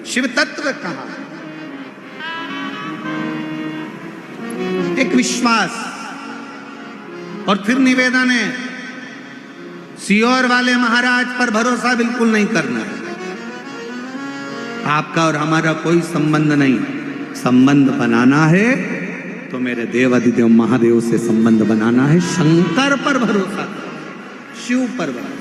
शिव तत्व कहां? एक विश्वास। और फिर निवेदन है, सीहोर वाले महाराज पर भरोसा बिल्कुल नहीं करना। आपका और हमारा कोई संबंध नहीं। संबंध बनाना है तो मेरे देव अधिदेव महादेव से संबंध बनाना है। शंकर पर भरोसा, शिव पर भरोसा।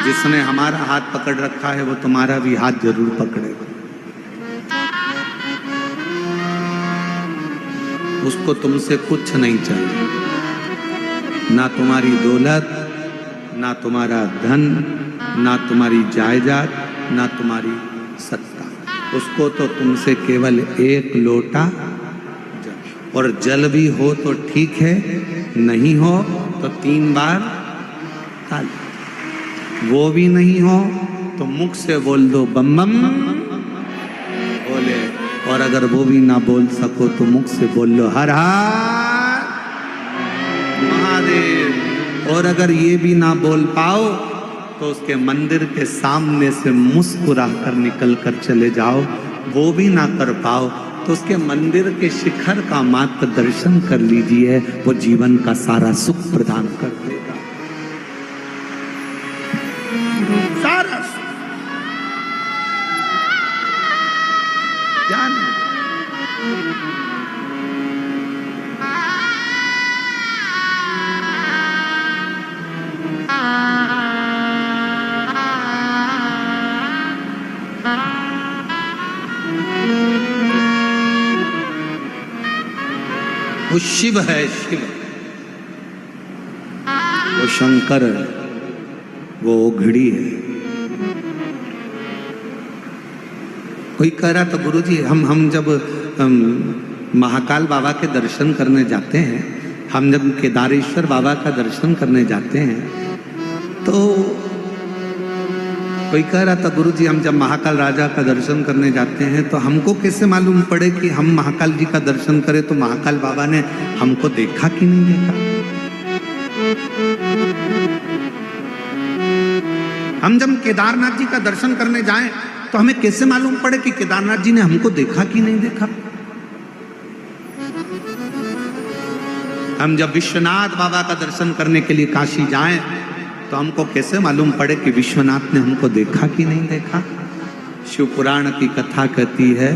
जिसने हमारा हाथ पकड़ रखा है वो तुम्हारा भी हाथ जरूर पकड़ेगा। उसको तुमसे कुछ नहीं चाहिए, ना तुम्हारी दौलत, ना तुम्हारा धन, ना तुम्हारी जायदाद, ना तुम्हारी सत्ता। उसको तो तुमसे केवल एक लोटा जल, और जल भी हो तो ठीक है, नहीं हो तो 3 बार ताली। वो भी नहीं हो तो मुख से बोल दो बम बम बोले, और अगर वो भी ना बोल सको तो मुख से बोल लो हर हर महादेव। और अगर ये भी ना बोल पाओ तो उसके मंदिर के सामने से मुस्कुरा कर निकल कर चले जाओ। वो भी ना कर पाओ तो उसके मंदिर के शिखर का मात्र दर्शन कर लीजिए, वो जीवन का सारा सुख प्रदान कर देगा। सारा सुख ज्ञान। वो शिव है, शिव। वो शंकर, वो घड़ी है। कोई कह रहा था गुरुजी हम जब महाकाल बाबा के दर्शन करने जाते हैं, हम जब केदारेश्वर बाबा का दर्शन करने जाते हैं, तो कोई कह रहा था गुरुजी हम जब महाकाल राजा का दर्शन करने जाते हैं तो हमको कैसे मालूम पड़े कि हम महाकाल जी का दर्शन करें, तो महाकाल बाबा ने हमको देखा कि नहीं देखा। हम जब केदारनाथ जी का दर्शन करने जाएं तो हमें कैसे मालूम पड़े कि केदारनाथ जी ने हमको देखा कि नहीं देखा। हम जब विश्वनाथ बाबा का दर्शन करने के लिए काशी जाएं तो हमको कैसे मालूम पड़े कि विश्वनाथ ने हमको देखा कि नहीं देखा। शिव पुराण की कथा कहती है,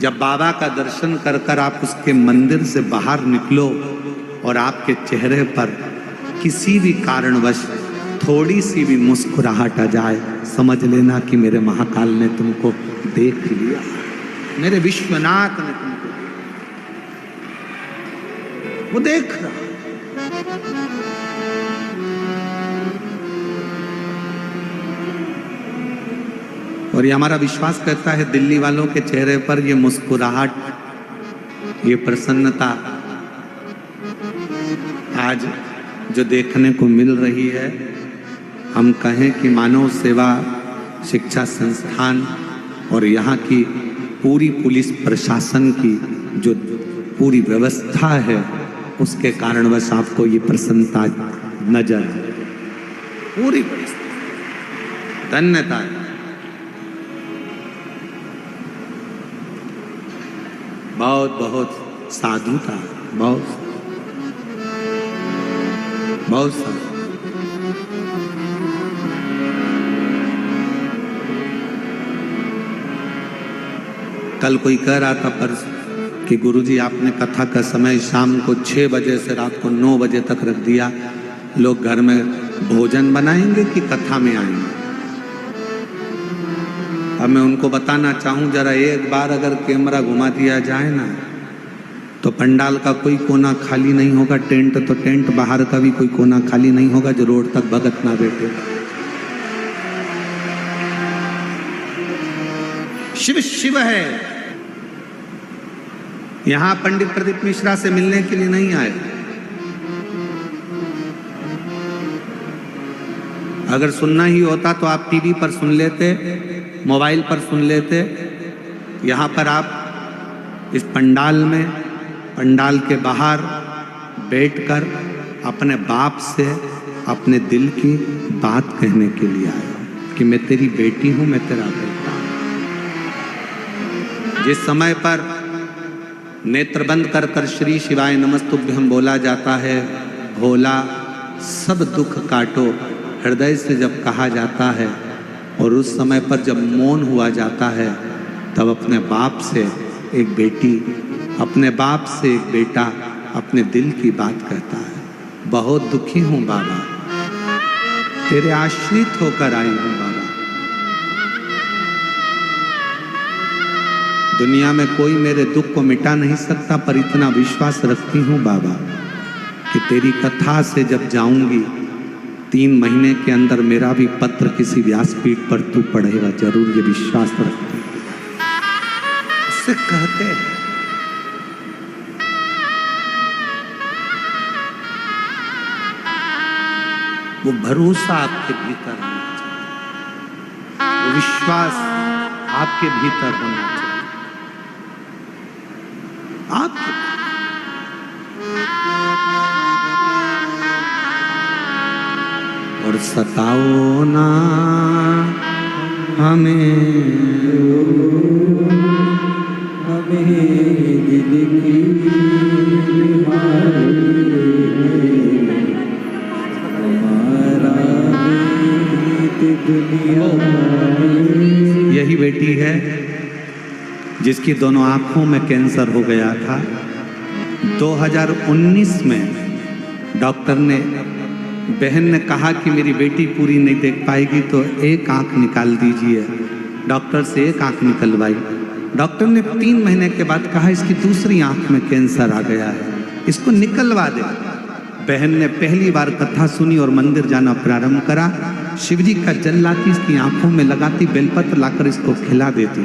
जब बाबा का दर्शन कर कर आप उसके मंदिर से बाहर निकलो और आपके चेहरे पर किसी भी कारणवश थोड़ी सी भी मुस्कुराहट आ जाए, समझ लेना कि मेरे महाकाल ने तुमको देख लिया, मेरे विश्वनाथ ने तुमको वो देख रहा। और ये हमारा विश्वास कहता है, दिल्ली वालों के चेहरे पर ये मुस्कुराहट, ये प्रसन्नता आज जो देखने को मिल रही है, हम कहें कि मानव सेवा शिक्षा संस्थान और यहाँ की पूरी पुलिस प्रशासन की जो पूरी व्यवस्था है, उसके कारणवश आपको ये प्रसन्नता नजर पूरी धन्यता है। बहुत बहुत साधुता, बहुत बहुत साधु। कल कोई कह रहा था परसों कि गुरुजी आपने कथा का समय शाम को 6 बजे से रात को 9 बजे तक रख दिया, लोग घर में भोजन बनाएंगे कि कथा में आएंगे। अब मैं उनको बताना चाहूँ, जरा एक बार अगर कैमरा घुमा दिया जाए ना तो पंडाल का कोई कोना खाली नहीं होगा, टेंट तो टेंट, बाहर का भी कोई कोना खाली नहीं होगा जो रोड तक भगत ना बैठे। शिव शिव है। यहां पंडित प्रदीप मिश्रा से मिलने के लिए नहीं आए। अगर सुनना ही होता तो आप टीवी पर सुन लेते, मोबाइल पर सुन लेते। यहाँ पर आप इस पंडाल में, पंडाल के बाहर बैठकर अपने बाप से अपने दिल की बात कहने के लिए आया हूं कि मैं तेरी बेटी हूं, मैं तेरा बेटा हूं। जिस समय पर नेत्र बंद कर कर श्री शिवाय नमस्तुभ्यं बोला जाता है, भोला सब दुख काटो हृदय से जब कहा जाता है, और उस समय पर जब मौन हुआ जाता है, तब अपने बाप से एक बेटी, अपने बाप से एक बेटा अपने दिल की बात कहता है। बहुत दुखी हूं बाबा, तेरे आश्रित होकर आई हूं बाबा। दुनिया में कोई मेरे दुख को मिटा नहीं सकता, पर इतना विश्वास रखती हूं बाबा कि तेरी कथा से जब जाऊंगी 3 महीने के अंदर मेरा भी पत्र किसी व्यासपीठ पर तू पढ़ेगा जरूर, ये विश्वास रखती हूं। उससे कहते हैं वो भरोसा आपके भीतर होना चाहिए, वो विश्वास आपके भीतर होना चाहिए। आपके और सताओ ना हमें दिल की यही बेटी है जिसकी दोनों आंखों में कैंसर हो गया था। 2019 में डॉक्टर ने, बहन ने कहा कि मेरी बेटी पूरी नहीं देख पाएगी तो एक आंख निकाल दीजिए। डॉक्टर से एक आंख निकलवाई। डॉक्टर ने 3 महीने के बाद कहा इसकी दूसरी आंख में कैंसर आ गया है, इसको निकलवा दे। बहन ने पहली बार कथा सुनी और मंदिर जाना प्रारंभ करा। शिवजी का जल लाती इसकी आंखों में लगाती, बेलपत्र लाकर इसको खिला देती।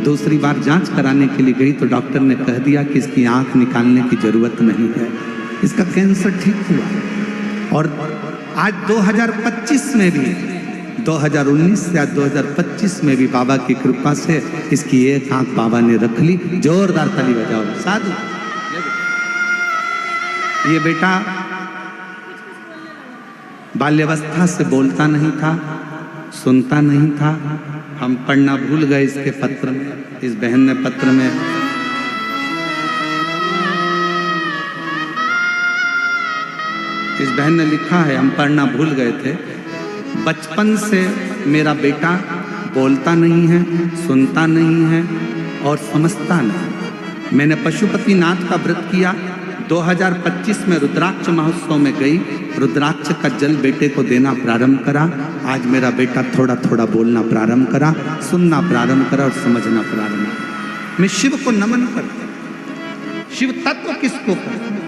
दूसरी बार जांच कराने के लिए गई तो डॉक्टर ने कह दिया कि इसकी आंख निकालने की जरूरत नहीं है, इसका कैंसर ठीक हुआ। और आज 2025 में भी, 2019 या 2025 में भी बाबा की कृपा से इसकी एक आंख बाबा ने रख ली। जोरदार ताली बजाओ साधु। ये बेटा बाल्यावस्था से बोलता नहीं था, सुनता नहीं था। हम पढ़ना भूल गए इसके पत्र में। इस बहन ने पत्र में लिखा है, हम पढ़ना भूल गए थे। बचपन से मेरा बेटा बोलता नहीं है, सुनता नहीं है और समझता नहीं। मैंने पशुपतिनाथ का व्रत किया। 2025 में रुद्राक्ष महोत्सव में गई, रुद्राक्ष का जल बेटे को देना प्रारंभ करा। आज मेरा बेटा थोड़ा थोड़ा बोलना प्रारंभ करा, सुनना प्रारंभ करा और समझना प्रारंभ करा। मैं शिव को नमन करता हूं। शिव तत्व किसको कहते हैं?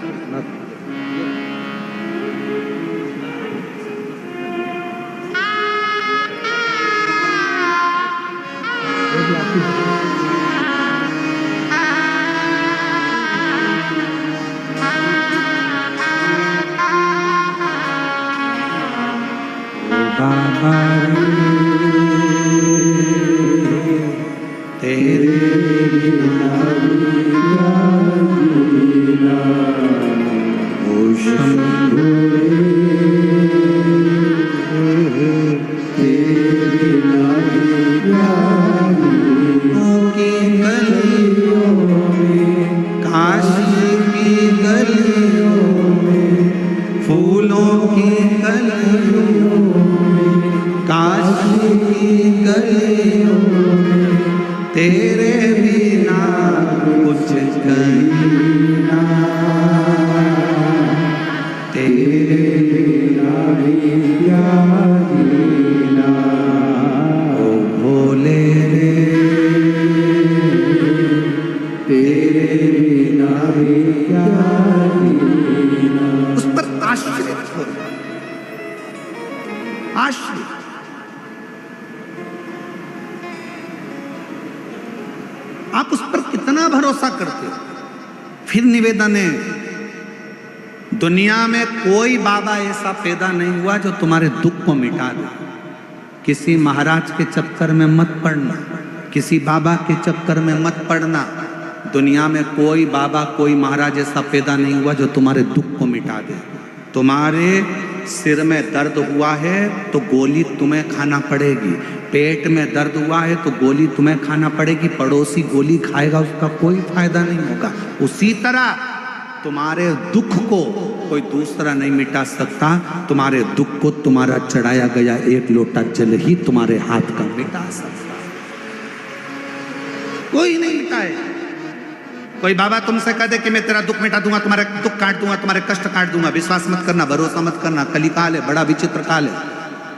बाबा तेरे ओ शंभु काशी की गलियों में, फूलों की गलियों में, काशी की गलियों में, तेरे बिना कुछ कहीं ना, तेरे बिना भी क्या जीना। ओ भोले रे तेरे बिना भी क्या जीना। उस पर आश्रित हो, आश्रित। आप उस पर कितना भरोसा करते हो? फिर निवेदन है, दुनिया में कोई बाबा ऐसा पैदा नहीं हुआ जो तुम्हारे दुख को मिटा दे। किसी महाराज के चक्कर में मत पड़ना, किसी बाबा के चक्कर में मत पड़ना। दुनिया में कोई बाबा, कोई महाराज ऐसा पैदा नहीं हुआ जो तुम्हारे दुख को मिटा दे। तुम्हारे सिर में दर्द हुआ है तो गोली तुम्हें खाना पड़ेगी, पेट में दर्द हुआ है तो गोली तुम्हें खाना पड़ेगी, पड़ोसी गोली खाएगा उसका कोई फायदा नहीं होगा। उसी तरह तुम्हारे दुख को कोई दूसरा नहीं मिटा सकता, तुम्हारे दुख को तुम्हारा चढ़ाया गया एक लोटा जल ही तुम्हारे हाथ का मिटा सकता, कोई नहीं मिटाए। कोई बाबा तुमसे कह दे कि मैं तेरा दुख मिटा दूंगा, तुम्हारे दुख काट दूंगा, तुम्हारे कष्ट काट दूंगा, विश्वास मत करना, भरोसा मत करना। कलिकाल है, बड़ा विचित्र काल है,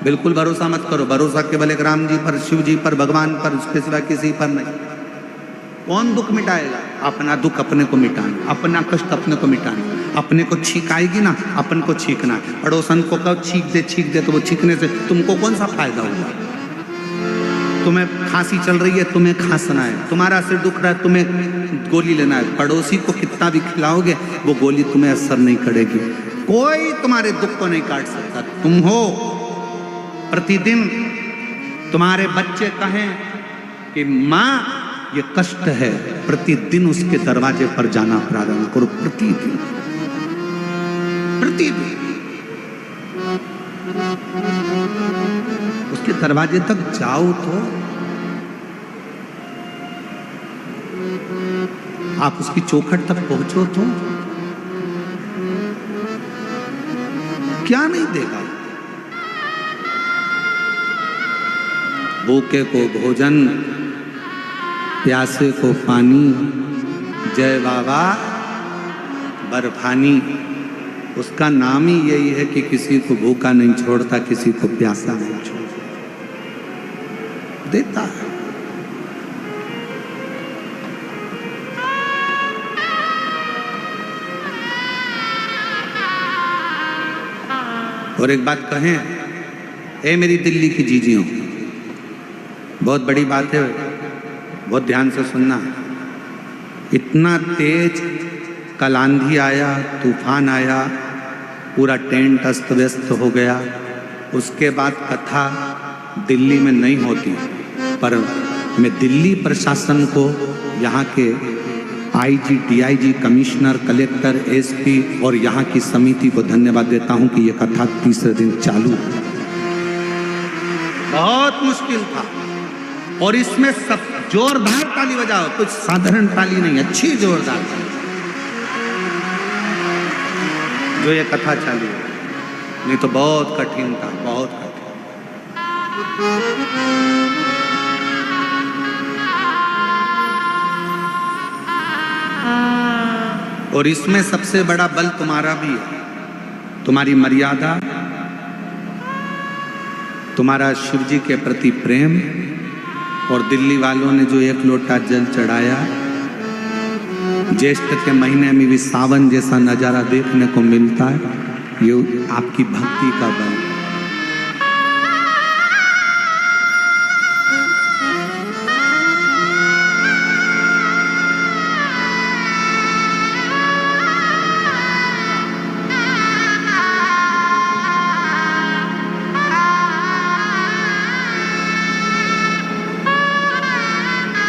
बिल्कुल भरोसा मत करो। भरोसा केवल एक राम जी पर, शिव जी पर, भगवान पर, उसके सिवा किसी पर नहीं। कौन दुख मिटाएगा? अपना दुख अपने को मिटाना, अपना कष्ट अपने को मिटाना। अपने को छींक आएगी ना, अपन को छींकना। पड़ोसन को कहो छींक दे तो वो छींकने से तुमको कौन सा फायदा होगा? तुम्हें खांसी चल रही है, तुम्हें खांसना है, तुम्हारा सिर दुख रहा है, तुम्हें गोली लेना है। पड़ोसी को कितना भी खिलाओगे वो गोली तुम्हें असर नहीं करेगी। कोई तुम्हारे दुख को नहीं काट सकता। तुम हो प्रतिदिन तुम्हारे बच्चे कहें कि माँ ये कष्ट है, प्रतिदिन उसके दरवाजे पर जाना प्रारंभ करो। प्रतिदिन उसके दरवाजे तक जाओ तो आप उसकी चौखट तक पहुंचो तो क्या नहीं देगा? भूखे को भोजन, प्यासे को पानी, जय बाबा बर्फानी। उसका नाम ही यही है कि किसी को भूखा नहीं छोड़ता, किसी को प्यासा नहीं छोड़ता, देता है। और एक बात कहें, ए मेरी दिल्ली की जीजियों, बहुत बड़ी बात है, बहुत ध्यान से सुनना। इतना तेज कल आंधी आया, तूफान आया, पूरा टेंट अस्त व्यस्त हो गया। उसके बाद कथा दिल्ली में नहीं होती, पर मैं दिल्ली प्रशासन को, यहाँ के IG, DIG, commissioner, collector, SP और यहाँ की समिति को धन्यवाद देता हूँ कि ये कथा तीसरे दिन चालू है। बहुत मुश्किल था और इसमें सब जोरदार ताली बजाओ, कुछ साधारण ताली नहीं, अच्छी जोरदार ताली जो ये कथा चालू है। नहीं तो बहुत कठिन था, बहुत कठिन। और इसमें सबसे बड़ा बल तुम्हारा भी है, तुम्हारी मर्यादा, तुम्हारा शिव जी के प्रति प्रेम। और दिल्ली वालों ने जो एक लोटा जल चढ़ाया, ज्येष्ठ के महीने में भी सावन जैसा नजारा देखने को मिलता है, ये आपकी भक्ति का बल।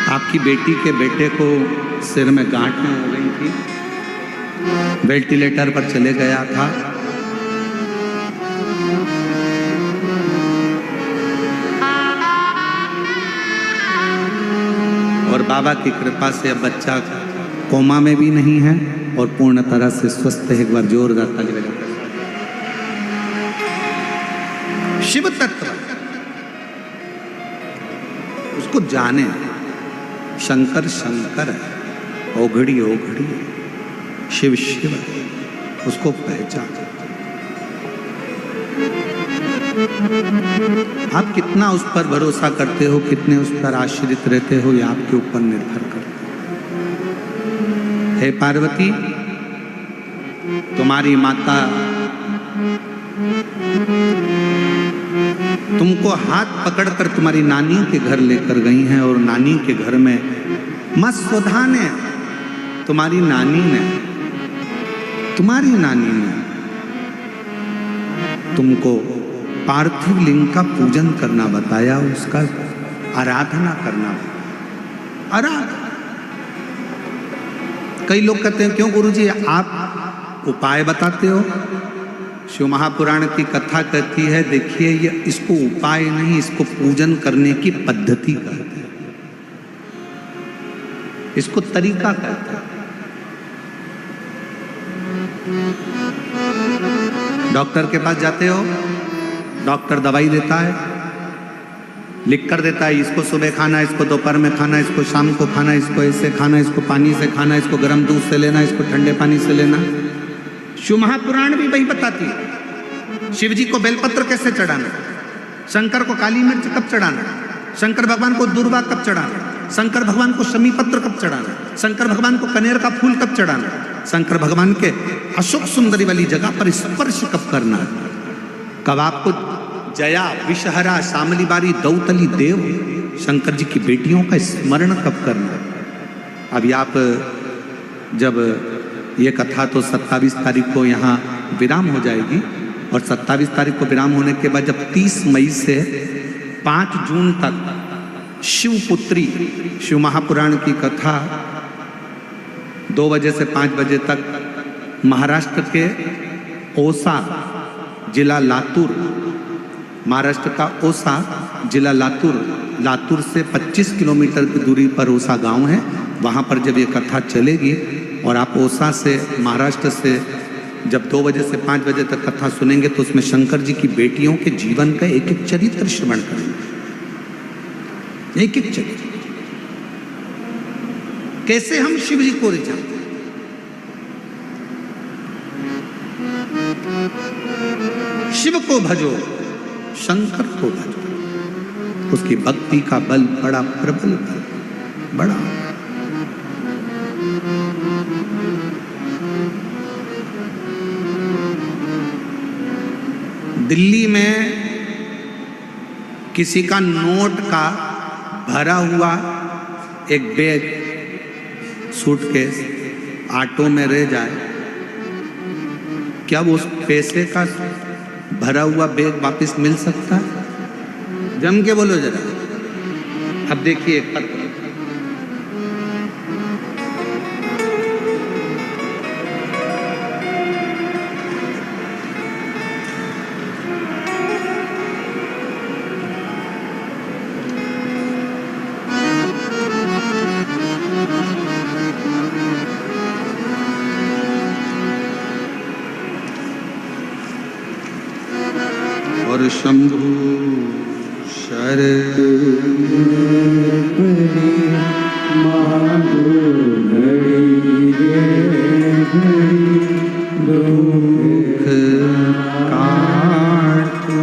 आपकी बेटी के बेटे को सिर में गांठें हो गई थी, वेंटिलेटर पर चले गया था। और बाबा की कृपा से अब बच्चा कोमा में भी नहीं है और पूर्ण तरह से स्वस्थ है। एक बार जोरदार ताली बजाओ। शिव तत्व उसको जाने, शंकर शंकर है, ओघड़ी ओघड़ी है, शिव शिव है, उसको पहचान। आप कितना उस पर भरोसा करते हो, कितने उस पर आश्रित रहते हो, ये आपके ऊपर निर्भर करता है। हे पार्वती, तुम्हारी माता तुमको हाथ पकड़कर तुम्हारी नानी के घर लेकर गई हैं और नानी के घर में मां सुधा ने, तुम्हारी नानी ने तुमको पार्थिव लिंग का पूजन करना बताया, उसका आराधना करना। आराधना। कई लोग कहते हैं क्यों गुरुजी आप उपाय बताते हो? शिव महापुराण की कथा कहती है, देखिए ये इसको उपाय नहीं, इसको पूजन करने की पद्धति कहते हैं, इसको तरीका कहते हैं। डॉक्टर के पास जाते हो, डॉक्टर दवाई देता है, लिख कर देता है, इसको सुबह खाना, इसको दोपहर में खाना, इसको शाम को खाना, इसको ऐसे खाना, इसको पानी से खाना, इसको गर्म दूध से लेना, इसको ठंडे पानी से लेना। शिव महापुराण भी वही बताती है। शिव जी को बेलपत्र कैसे चढ़ाना, शंकर को काली मिर्च कब चढ़ाना, शंकर भगवान को दूर्वा कब चढ़ाना, शंकर भगवान को शमी पत्र कब चढ़ाना, शंकर भगवान को कनेर का फूल कब चढ़ाना, शंकर भगवान के अशोक सुंदरी वाली जगह पर स्पर्श कब करना, कब आपको जया विषहरा शामली बारी दौतली देव शंकर जी की बेटियों का स्मरण कब करना। अभी आप जब ये कथा तो 27 तारीख को यहाँ विराम हो जाएगी, और 27 तारीख को विराम होने के बाद जब 30 मई से 5 जून तक शिवपुत्री शिव महापुराण की कथा 2 बजे से 5 बजे तक महाराष्ट्र के ओसा जिला लातूर, महाराष्ट्र का ओसा जिला लातूर से 25 किलोमीटर की दूरी पर ओसा गांव है। वहाँ पर जब ये कथा चलेगी और आप ओसा से महाराष्ट्र से जब 2 बजे से 5 बजे तक कथा सुनेंगे तो उसमें शंकर जी की बेटियों के जीवन का एक एक चरित्र श्रवण करेंगे, एक एक चरित्र, कैसे हम शिव जी को रिझाते। शिव को भजो, शंकर को भजो, उसकी भक्ति का बल बड़ा प्रबल बल, बड़ा। दिल्ली में किसी का नोट का भरा हुआ एक बैग, सूटकेस ऑटो में रह जाए, क्या वो उस पैसे का भरा हुआ बैग वापस मिल सकता है? जम के बोलो जरा। अब देखिए और शंभु शरण दुख काटो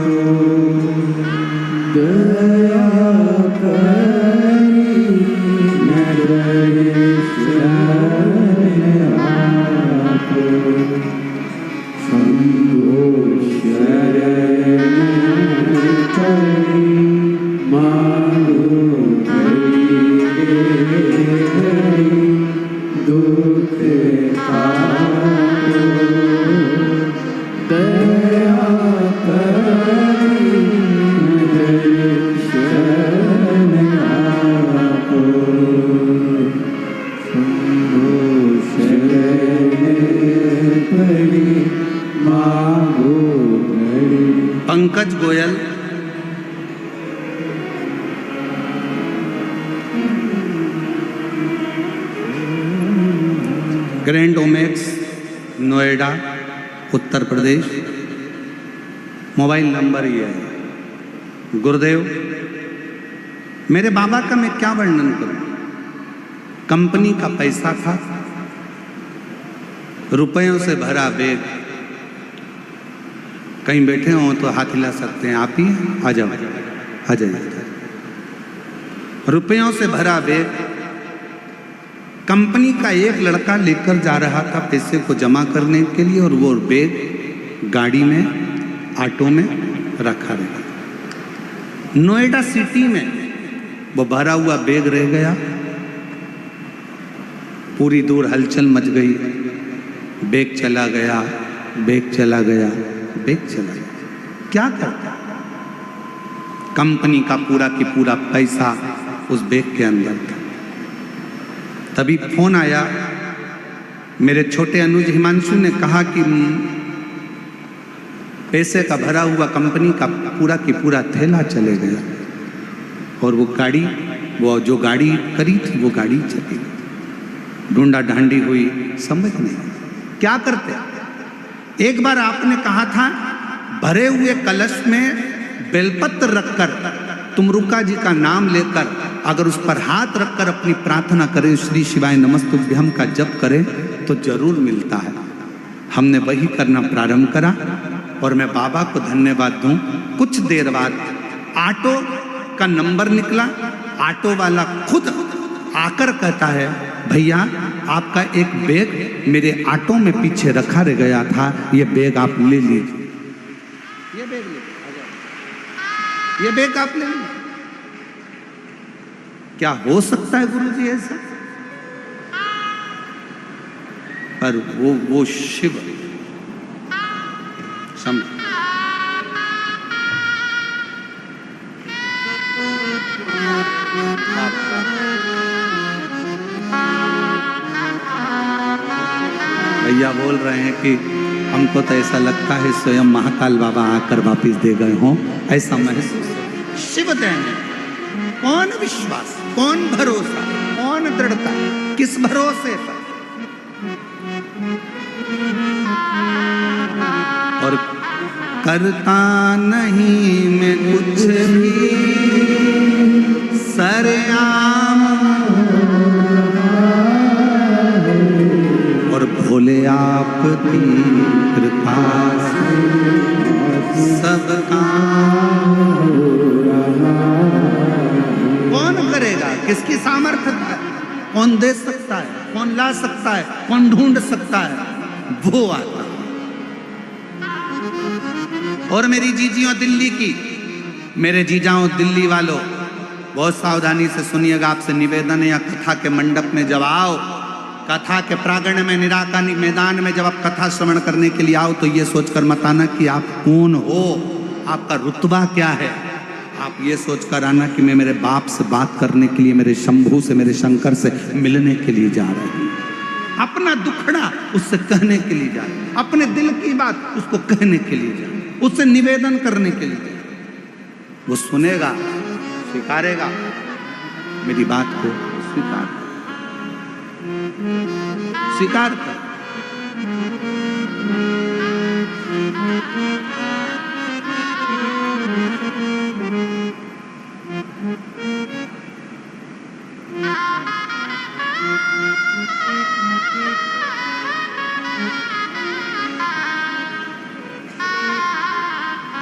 दया करी Pankaj Goyal grand Omaxe Noida Uttar Pradesh. Mobile number ये है। गुरुदेव, मेरे बाबा का मैं क्या वर्णन करूं। कंपनी का पैसा था, रुपयों से भरा बैग, कहीं बैठे हो तो हाथ हिला सकते हैं, आप ही आ जाओ, आ जाइए। रुपयों से भरा बैग कंपनी का एक लड़का लेकर जा रहा था पैसे को जमा करने के लिए, और वो बैग गाड़ी में ऑटो में रखा रहा। नोएडा सिटी में वो भरा हुआ बैग रह गया, पूरी दूर हलचल मच गई, बैग चला गया, बैग चला गया, बैग चला गया। क्या करता? कंपनी का पूरा की पूरा पैसा उस बैग के अंदर था। तभी फोन आया, मेरे छोटे अनुज हिमांशु ने कहा कि पैसे का भरा हुआ कंपनी का पूरा की पूरा थैला चले गया और वो जो गाड़ी करी थी वो गाड़ी चली गई। ढूंढा ढांडी हुई, समझ नहीं क्या करते। एक बार आपने कहा था भरे हुए कलश में बेलपत्र रखकर तुमरुका जी का नाम लेकर अगर उस पर हाथ रखकर अपनी प्रार्थना करें, श्री शिवाय नमस्तुभ्यम का जप करें तो जरूर मिलता है। हमने वही करना प्रारंभ करा और मैं बाबा को धन्यवाद दूं। कुछ देर बाद ऑटो का नंबर निकला, ऑटो वाला खुद आकर कहता है भैया आपका एक बैग मेरे ऑटो में पीछे रखा रह गया था, ये बैग आप ले लीजिए। ये बैग ले, ये बैग आप ले लीजिए। क्या हो सकता है गुरु जी ऐसा? पर वो शिव समझ। भैया बोल रहे हैं कि हमको तो ऐसा लगता है स्वयं महाकाल बाबा आकर वापिस दे गए हों, ऐसा महसूस। शिव देने कौन विश्वास, कौन भरोसा, कौन दृढ़ता, किस भरोसे पर? और करता नहीं मैं कुछ भी सरेआम, और भोले आपकी कृपा से सब काम हो रहा। कौन करेगा, किसकी सामर्थ्य है, कौन दे सकता है, कौन ला सकता है, कौन ढूंढ सकता है, वो आता। और मेरी जीजियों दिल्ली की, मेरे जीजाओं दिल्ली वालों, बहुत सावधानी से सुनिएगा, आपसे निवेदन है। या कथा के मंडप में जब आओ, कथा के प्रांगण में, निराकरण मैदान में जब आप कथा श्रवण करने के लिए आओ तो ये सोचकर मत आना कि आप कौन हो, आपका रुतबा क्या है। आप ये सोचकर आना कि मैं मेरे बाप से बात करने के लिए, मेरे शंभू से, मेरे शंकर से मिलने के लिए जा रही हूँ। अपना दुखड़ा उससे कहने के लिए जा रही हूँ, अपने दिल की बात उसको कहने के लिए जा रही हूँ, उससे निवेदन करने के लिए। वो सुनेगा, स्वीकारेगा, मेरी बात को स्वीकार कर।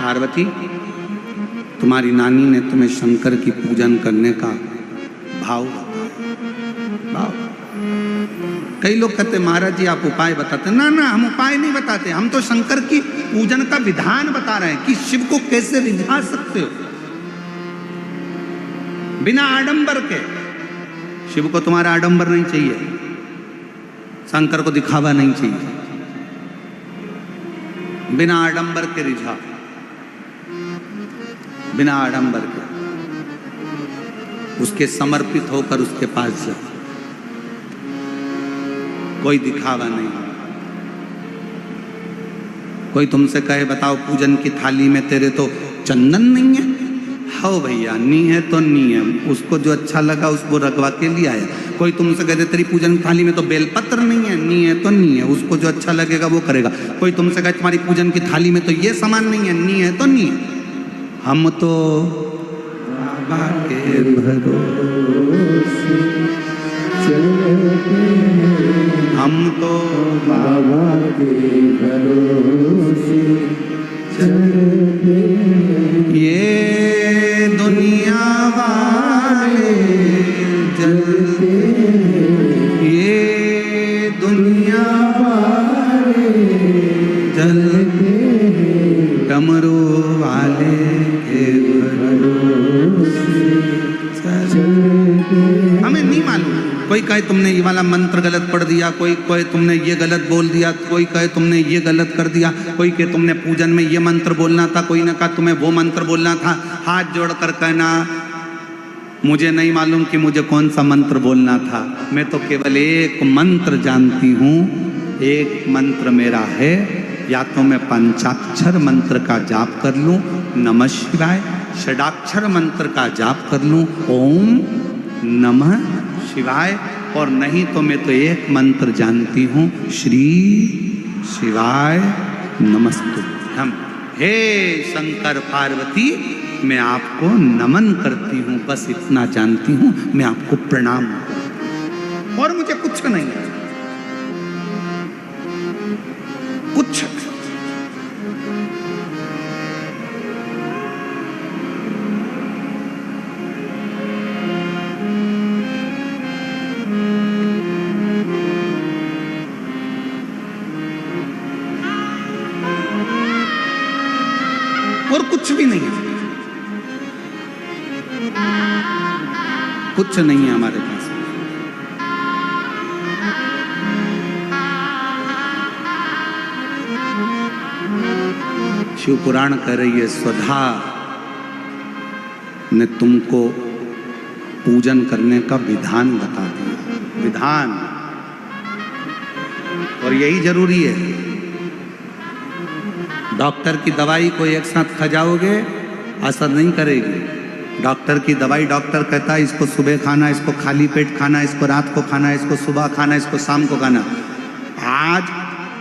पार्वती, तुम्हारी नानी ने तुम्हें शंकर की पूजन करने का भाव बताया। कई लोग कहते महाराज जी आप उपाय बताते। ना ना, हम उपाय नहीं बताते, हम तो शंकर की पूजन का विधान बता रहे हैं कि शिव को कैसे रिझा सकते हो बिना आडंबर के। शिव को तुम्हारा आडंबर नहीं चाहिए, शंकर को दिखावा नहीं चाहिए, बिना आडंबर के रिझा, बिना आडंबर के उसके समर्पित होकर उसके पास जाओ। कोई दिखावा नहीं। कोई तुमसे कहे बताओ पूजन की थाली में तेरे तो चंदन नहीं है, हाँ भैया नी है तो नी है, उसको जो अच्छा लगा उसको रखवा के लिए आया। कोई तुमसे कहे तेरी पूजन की थाली में तो बेलपत्र नहीं है, नी है तो नी है, उसको जो अच्छा लगेगा वो करेगा। कोई तुमसे कहे तुम्हारी पूजन की थाली में तो ये सामान नहीं है, नी है तो नी है। हम तो बाबा के भरोसे हम तो बाबा के भरोसे चलते, ये दुनिया वाले जलते, ये दुनिया वाले जलते, डमरू वाले के भरोसे चलते। हमें नहीं मालूम। कोई कहे तुमने ये वाला मंत्र गलत पढ़ दिया, कोई कहे तुमने ये गलत बोल दिया, कोई कहे तुमने ये गलत कर दिया, कोई कहे तुमने पूजन में ये मंत्र बोलना था, कोई ने कहा तुम्हें वो मंत्र बोलना था। हाथ जोड़कर कहना मुझे नहीं मालूम कि मुझे कौन सा मंत्र बोलना था, मैं तो केवल एक मंत्र जानती हूँ। एक मंत्र मेरा है, या तो मैं पंचाक्षर मंत्र का जाप कर लूं नमः शिवाय, षडाक्षर मंत्र का जाप कर लूं ओम नमः शिवाय, और नहीं तो मैं तो एक मंत्र जानती हूं श्री शिवाय नमस्तुभ्यम। हे शंकर पार्वती, मैं आपको नमन करती हूं, बस इतना जानती हूं, मैं आपको प्रणाम करती हूं और मुझे कुछ नहीं है, कुछ। और कुछ भी नहीं है, कुछ नहीं है हमारे पास। शिव पुराण कह रही है स्वधा ने तुमको पूजन करने का विधान बता दिया, विधान, और यही जरूरी है। डॉक्टर की दवाई को एक साथ खा जाओगे असर नहीं करेगी। डॉक्टर की दवाई, डॉक्टर कहता है इसको सुबह खाना, इसको खाली पेट खाना, इसको रात को खाना, इसको सुबह खाना, इसको शाम को खाना। आज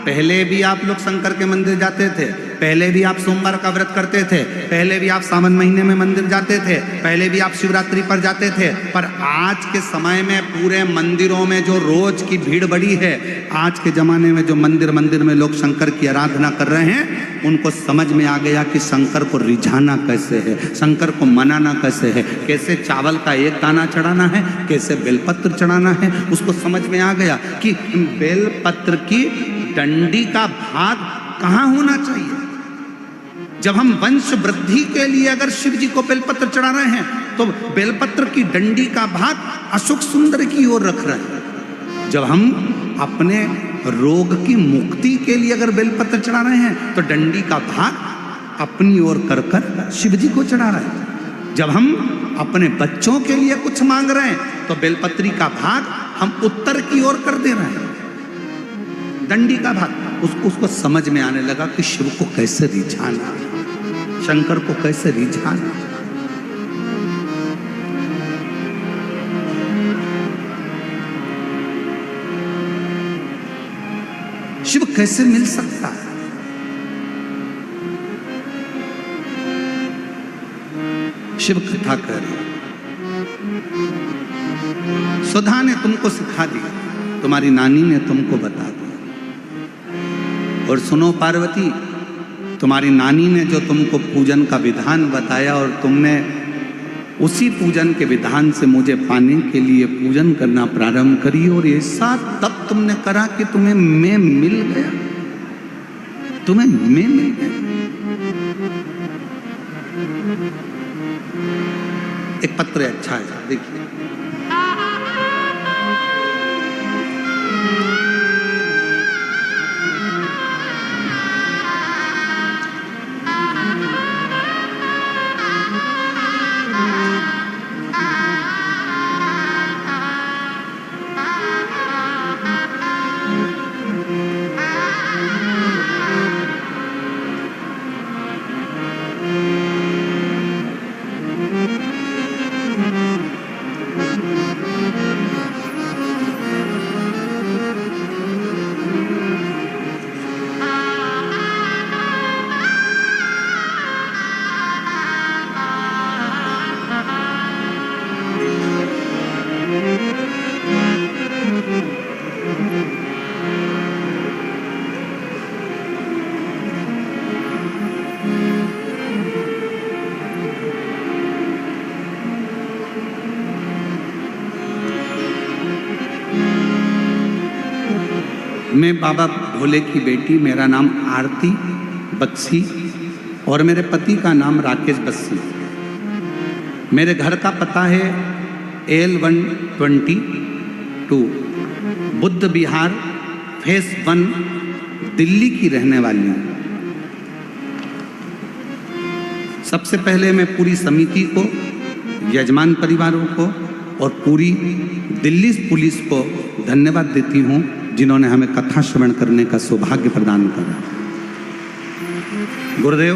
पहले भी आप लोग शंकर के मंदिर जाते थे, पहले भी आप सोमवार का व्रत करते थे, पहले भी आप सावन महीने में मंदिर जाते थे, पहले भी आप शिवरात्रि पर जाते थे, पर आज के समय में पूरे मंदिरों में जो रोज की भीड़ बढ़ी है, आज के जमाने में जो मंदिर में लोग शंकर की आराधना कर रहे हैं, उनको समझ में आ गया कि शंकर को रिझाना कैसे है, शंकर को मनाना कैसे है, कैसे चावल का एक दाना चढ़ाना है, कैसे बेलपत्र चढ़ाना है। उसको समझ में आ गया कि बेलपत्र की डंडी का भाग कहाँ होना चाहिए। जब हम वंश वृद्धि के लिए अगर शिव जी को बेलपत्र चढ़ा रहे हैं, तो बेलपत्र की डंडी का भाग अशोक सुंदर की ओर रख रहे हैं। जब हम अपने रोग की मुक्ति के लिए अगर बेलपत्र चढ़ा रहे हैं, तो डंडी का भाग अपनी ओर कर कर शिव जी को चढ़ा रहे हैं। जब हम अपने बच्चों के लिए कुछ मांग रहे हैं, तो बेलपत्री का भाग हम उत्तर की ओर कर दे रहे हैं, डंडी का भाग। उसको समझ में आने लगा कि शिव को कैसे रिझाना, शंकर को कैसे रिझाना। शिव कैसे मिल सकता है। शिव कथा कर सुधा ने तुमको सिखा दिया, तुम्हारी नानी ने तुमको बता दिया। और सुनो पार्वती, तुम्हारी नानी ने जो तुमको पूजन का विधान बताया और तुमने उसी पूजन के विधान से मुझे पाने के लिए पूजन करना प्रारंभ करी, और ऐसा तब तुमने करा कि तुम्हें मैं मिल गया, तुम्हें मैं मिल गया। एक पत्र अच्छा है, देखिए। मैं बाबा भोले की बेटी, मेरा नाम आरती बक्सी और मेरे पति का नाम राकेश बस्सी। मेरे घर का पता है L122 बुद्ध विहार फेस 1 दिल्ली की रहने वाली हूँ। सबसे पहले मैं पूरी समिति को, यजमान परिवारों को और पूरी दिल्ली पुलिस को धन्यवाद देती हूँ, जिन्होंने हमें कथा श्रवण करने का सौभाग्य प्रदान करा। गुरुदेव,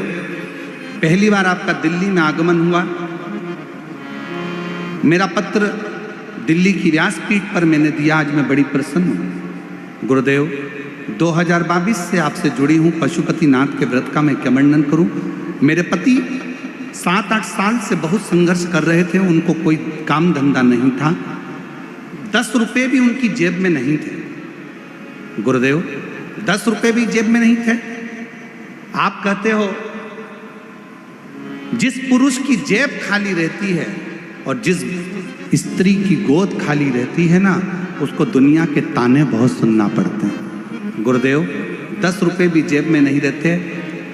पहली बार आपका दिल्ली में आगमन हुआ। मेरा पत्र दिल्ली की व्यासपीठ पर मैंने दिया। आज मैं बड़ी प्रसन्न हूँ। गुरुदेव, 2022 से आपसे जुड़ी हूँ। पशुपतिनाथ के व्रत का मैं क्या वर्णन करूँ। मेरे पति 7-8 साल से बहुत संघर्ष कर रहे थे। उनको कोई काम धंधा नहीं था, 10 रुपये भी उनकी जेब में नहीं थे। गुरुदेव, 10 रुपये भी जेब में नहीं थे। आप कहते हो जिस पुरुष की जेब खाली रहती है और जिस स्त्री की गोद खाली रहती है ना, उसको दुनिया के ताने बहुत सुनना पड़ते हैं। गुरुदेव, 10 रुपये भी जेब में नहीं रहते।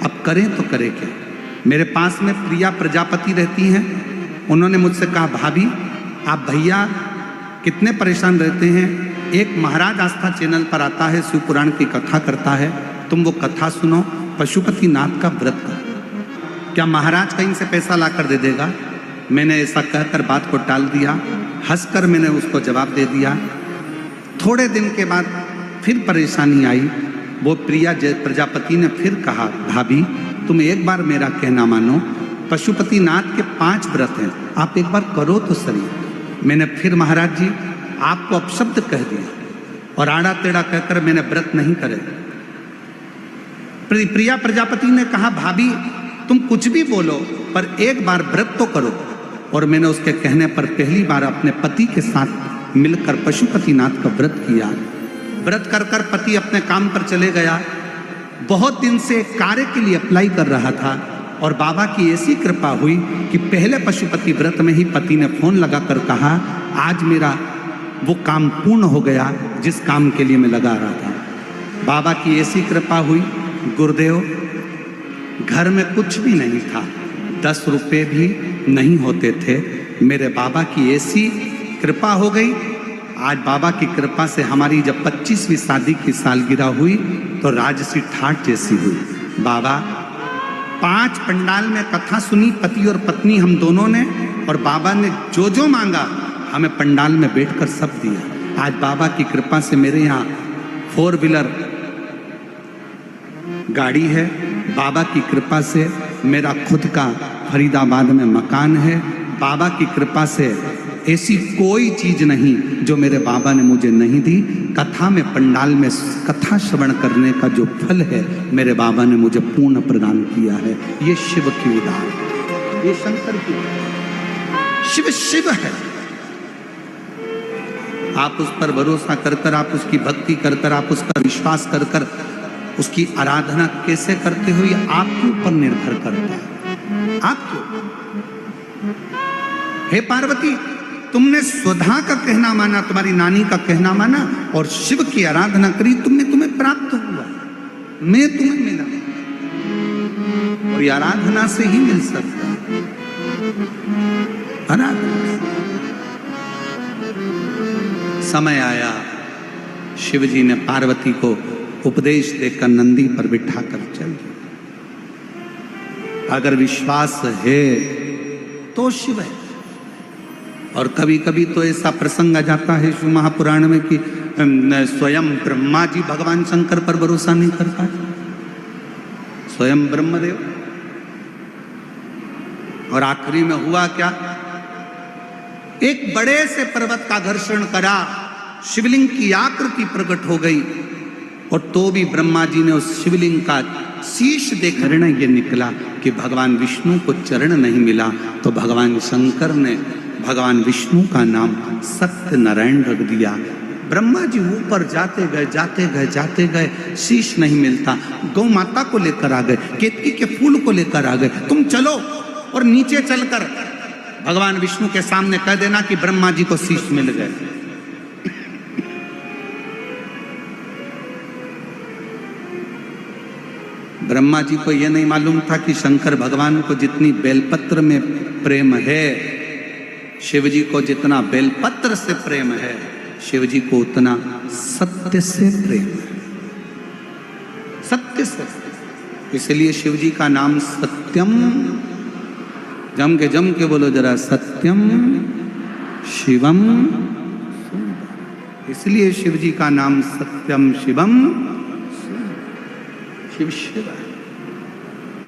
अब करें तो करें क्या। मेरे पास में प्रिया प्रजापति रहती हैं। उन्होंने मुझसे कहा, भाभी आप भैया कितने परेशान रहते हैं। एक महाराज आस्था चैनल पर आता है, शिव पुराण की कथा करता है, तुम वो कथा सुनो, पशुपतिनाथ का व्रत करो। क्या महाराज कहीं से पैसा ला कर दे देगा। मैंने ऐसा कहकर बात को टाल दिया। हंसकर मैंने उसको जवाब दे दिया। थोड़े दिन के बाद फिर परेशानी आई। वो प्रिया प्रजापति ने फिर कहा, भाभी तुम एक बार मेरा कहना मानो, पशुपतिनाथ के 5 व्रत हैं, आप एक बार करो तो सही। मैंने फिर महाराज जी आपको अपशब्द कह दिया और आड़ा टेढ़ा कहकर मैंने व्रत नहीं करे। प्रिया प्रजापति ने कहा, भाभी तुम कुछ भी बोलो पर एक बार व्रत तो करो। और मैंने उसके कहने पर पहली बार अपने पति के साथ मिलकर पशुपतिनाथ का व्रत किया। व्रत कर कर पति अपने काम पर चले गया। बहुत दिन से कार्य के लिए अप्लाई कर रहा था और बाबा की ऐसी कृपा हुई कि पहले पशुपति व्रत में ही पति ने फोन लगाकर कहा, आज मेरा वो काम पूर्ण हो गया जिस काम के लिए मैं लगा रहा था। बाबा की ऐसी कृपा हुई। गुरुदेव, घर में कुछ भी नहीं था, 10 रुपये भी नहीं होते थे। मेरे बाबा की ऐसी कृपा हो गई। आज बाबा की कृपा से हमारी जब 25वीं शादी की सालगिरह हुई तो राजसी ठाट जैसी हुई। बाबा 5 पंडाल में कथा सुनी, पति और पत्नी हम दोनों ने, और बाबा ने जो जो मांगा हमें पंडाल में बैठकर सब दिया। आज बाबा की कृपा से मेरे यहाँ 4 व्हीलर गाड़ी है। बाबा की कृपा से मेरा खुद का फरीदाबाद में मकान है। बाबा की कृपा से ऐसी कोई चीज नहीं जो मेरे बाबा ने मुझे नहीं दी। कथा में, पंडाल में कथा श्रवण करने का जो फल है मेरे बाबा ने मुझे पूर्ण प्रदान किया है। ये शिव की उदार, ये शंकर की उदार। शिव शिव है। आप उस पर भरोसा कर कर, आप उसकी भक्ति कर कर, आप उसका विश्वास कर कर उसकी आराधना कैसे करते हो, ये आपके ऊपर निर्भर करता है। आपके हे पार्वती, तुमने स्वधा का कहना माना, तुम्हारी नानी का कहना माना और शिव की आराधना करी, तुम्हें प्राप्त हुआ। मैं तुम्हें मिला और ये आराधना से ही मिल सकता है। आराधना समय आया, शिव जी ने पार्वती को उपदेश देकर नंदी पर बिठा कर चल दिया। अगर विश्वास है तो शिव है। और कभी कभी तो ऐसा प्रसंग आ जाता है शिव महापुराण में कि स्वयं ब्रह्मा जी भगवान शंकर पर भरोसा नहीं कर पाए, स्वयं ब्रह्मदेव। और आखिरी में हुआ क्या, एक बड़े से पर्वत का घर्षण करा, शिवलिंग की आकृति प्रकट हो गई और तो भी ब्रह्मा जी ने उस शिवलिंग का शीश देखकर ये निकला कि भगवान विष्णु को चरण नहीं मिला। तो भगवान शंकर ने भगवान विष्णु का नाम सत्य नारायण रख दिया। ब्रह्मा जी ऊपर जाते गए, शीश नहीं मिलता। गौ माता को लेकर आ गए, केतकी के फूल को लेकर आ गए, तुम चलो और नीचे चलकर भगवान विष्णु के सामने कह देना कि ब्रह्मा जी को शीश मिल गए। ब्रह्मा जी को यह नहीं मालूम था कि शंकर भगवान को जितनी बेलपत्र में प्रेम है, शिव जी को जितना बेलपत्र से प्रेम है, शिव जी को उतना सत्य से प्रेम है। सत्य से, इसलिए शिव जी का नाम सत्यम, जम के बोलो जरा, सत्यम शिवम। इसलिए शिव जी का नाम सत्यम शिवम, शिव शिव है।